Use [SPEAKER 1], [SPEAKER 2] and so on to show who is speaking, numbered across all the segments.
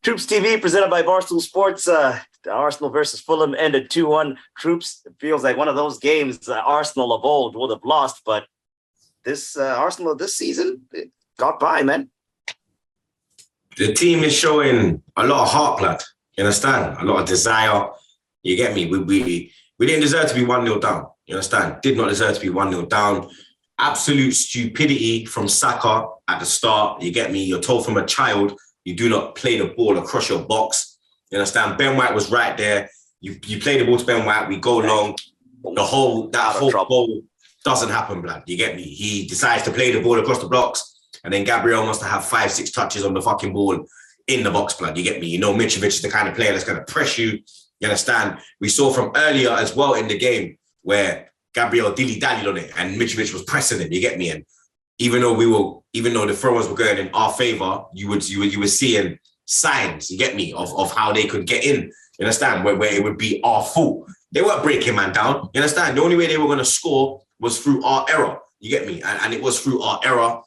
[SPEAKER 1] TroopzTV presented by Barstool Sports. Arsenal versus Fulham ended 2-1. Troopz, it feels like one of those games Arsenal of old would have lost, but this Arsenal this season it got by, man.
[SPEAKER 2] The team is showing a lot of heart, lad. You understand? A lot of desire. You get me? We didn't deserve to be 1-0 down. You understand? Did not deserve to be 1-0 down. Absolute stupidity from Saka at the start. You get me? You're told from a child you do not play the ball across your box. You understand? Ben White was right there. You play the ball to Ben White. We go long. That whole goal doesn't happen, blood. You get me? He decides to play the ball across the blocks, and then Gabriel must have 5-6 touches on the fucking ball in the box, blood. You get me? You know, Mitrovic is the kind of player that's going to press you. You understand? We saw from earlier as well in the game where Gabriel dilly-dallied on it and Mitrovic was pressing him. You get me? And even though the throw-ins were going in our favour, you were seeing signs, you get me, of how they could get in. You understand? Where it would be our fault. They weren't breaking man down. You understand? The only way they were going to score was through our error. You get me? And it was through our error.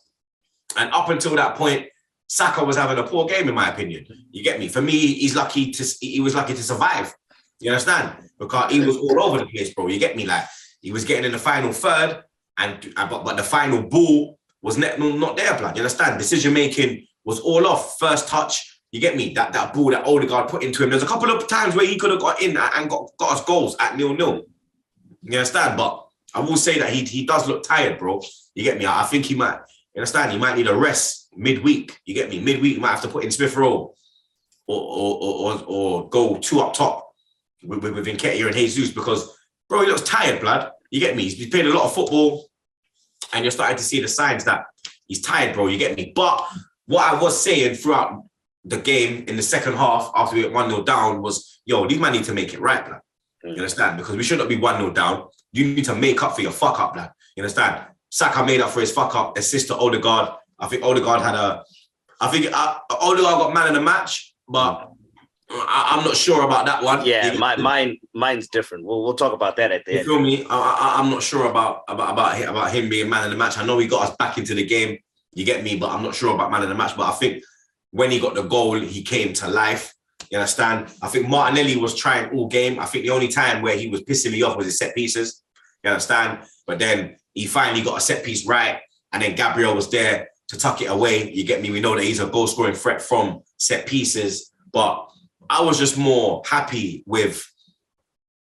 [SPEAKER 2] And up until that point, Saka was having a poor game, in my opinion. You get me? For me, he was lucky to survive. You understand? Because he was all over the place, bro. You get me? Like, he was getting in the final third, but the final ball was not there, blood. You understand? Decision making was all off. First touch, you get me? That ball that Odegaard put into him. There's a couple of times where he could have got in and got us goals at 0-0. You understand? But I will say that he does look tired, bro. You get me? I think he might, you understand? He might need a rest midweek. You get me? Midweek, he might have to put in Smith Rowe or go 2 up top with Nketiah and Jesus, because, bro, he looks tired, blood. You get me? He's played a lot of football, and you're starting to see the signs that he's tired, bro. You get me? But what I was saying throughout the game in the second half after we went 1-0 down was, yo, these man need to make it right, blood. You understand? Because we should not be 1-0 down. You need to make up for your fuck up, blood. You understand? Saka made up for his fuck up, assist to Odegaard. I think Odegaard Odegaard got man of the match, but I'm not sure about that one.
[SPEAKER 1] Yeah, mine's different. We'll talk about that at the end.
[SPEAKER 2] You feel me? I'm not sure about him being man of the match. I know he got us back into the game. You get me? But I'm not sure about man of the match. But I think when he got the goal, he came to life. You understand? I think Martinelli was trying all game. I think the only time where he was pissing me off was his set pieces. You understand? But then he finally got a set piece right, and then Gabriel was there to tuck it away. You get me? We know that he's a goal scoring threat from set pieces, but I was just more happy with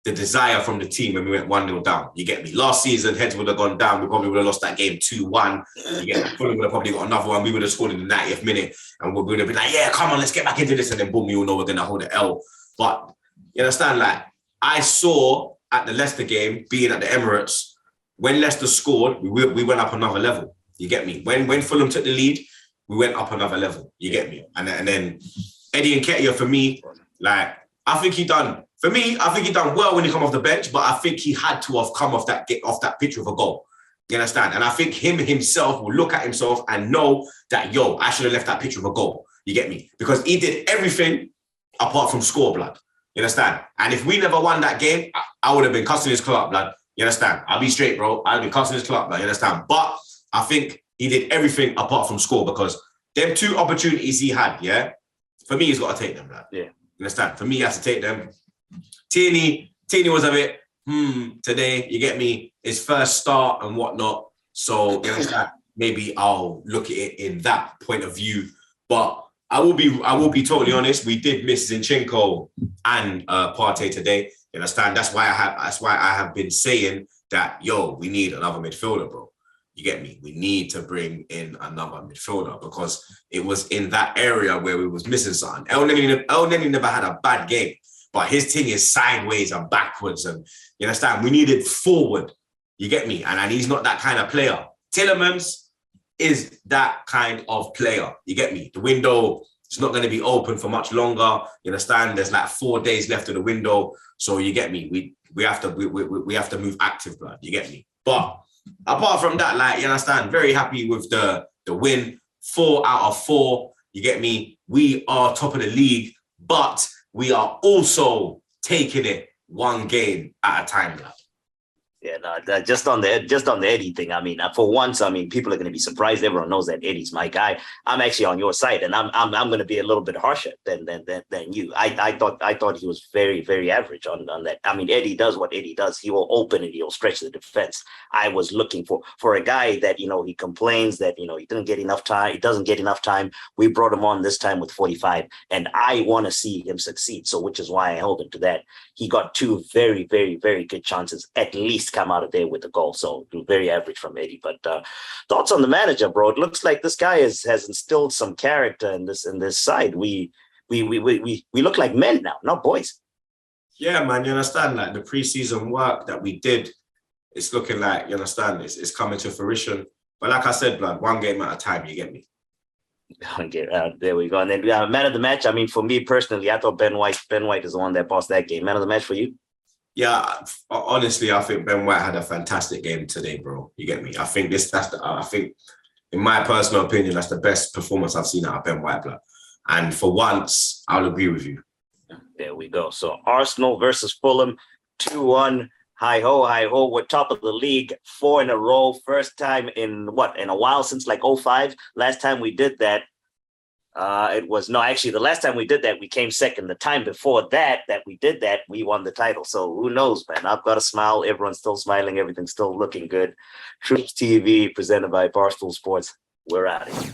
[SPEAKER 2] the desire from the team when we went 1-0 down. You get me? Last season, heads would have gone down. We probably would have lost that game 2-1. You get me? Fulham would have probably got another one. We would have scored in the 90th minute, and we would have been like, yeah, come on, let's get back into this. And then boom, you all know we're going to hold the L. But you understand, like, I saw at the Leicester game, being at the Emirates, when Leicester scored, we went up another level. You get me? When Fulham took the lead, we went up another level. You get me? And then Eddie Nketiah, for me, like, I think he done well when he come off the bench, but I think he had to have come off that pitch with a goal. You understand? And I think himself will look at himself and know that, yo, I should have left that pitch with a goal. You get me? Because he did everything apart from score, blood. You understand? And if we never won that game, I would have been cussing his club, blood. You understand? I'll be straight, bro. I'll be cussing his club, blood. You understand? But I think he did everything apart from score, because them 2 opportunities he had, yeah, for me, he's got to take them, blood. Yeah. You understand? For me, he has to take them. Tierney was a bit, today, you get me? His first start and whatnot. So, you understand? Maybe I'll look at it in that point of view. But I will be totally honest. We did miss Zinchenko and Partey today. You understand? That's why I have been saying that, yo, we need another midfielder, bro. You get me? We need to bring in another midfielder, because it was in that area where we was missing something. El Neni never had a bad game, but his thing is sideways and backwards, and you understand? We needed forward. You get me? And he's not that kind of player. Tielemans is that kind of player. You get me? The window is not going to be open for much longer. You understand? There's like 4 days left of the window, so you get me? We have to move active, blood. You get me? But apart from that, like, you understand, very happy with the win. 4 out of 4. You get me? We are top of the league, but we are also taking it one game at a time, lad.
[SPEAKER 1] Yeah, no, just on the Eddie thing. I mean, for once, I mean, people are going to be surprised. Everyone knows that Eddie's my guy. I'm actually on your side, and I'm going to be a little bit harsher than you. I thought he was very very average on that. I mean, Eddie does what Eddie does. He will open and he'll stretch the defense. I was looking for a guy that he complains that he didn't get enough time. He doesn't get enough time. We brought him on this time with 45, and I want to see him succeed. So, which is why I held him to that. He got two very very very good chances at least come out of there with a goal. So very average from Eddie. But thoughts on the manager, bro? It looks like this guy has instilled some character in this side. We look like men now, not boys.
[SPEAKER 2] Yeah, man, you understand? Like the preseason work that we did, it's looking like, you understand, it's coming to fruition. But like I said, blood, one game at a time, you get me?
[SPEAKER 1] Okay, there we go. And then man of the match. I mean, for me personally, I thought Ben White is the one that bossed that game. Man of the match for you?
[SPEAKER 2] Yeah, honestly, I think Ben White had a fantastic game today, bro. You get me? I think I think, in my personal opinion, that's the best performance I've seen out of Ben White, blood. And for once, I'll agree with you.
[SPEAKER 1] There we go. So Arsenal versus Fulham, 2-1. Hi ho, hi ho. We're top of the league, 4 in a row. First time in a while, since like 05. Last time we did that, the last time we did that, we came second. The time before that we did that, we won the title. So who knows, man? I've got a smile. Everyone's still smiling. Everything's still looking good. TroopzTV, presented by Barstool Sports. We're out of here.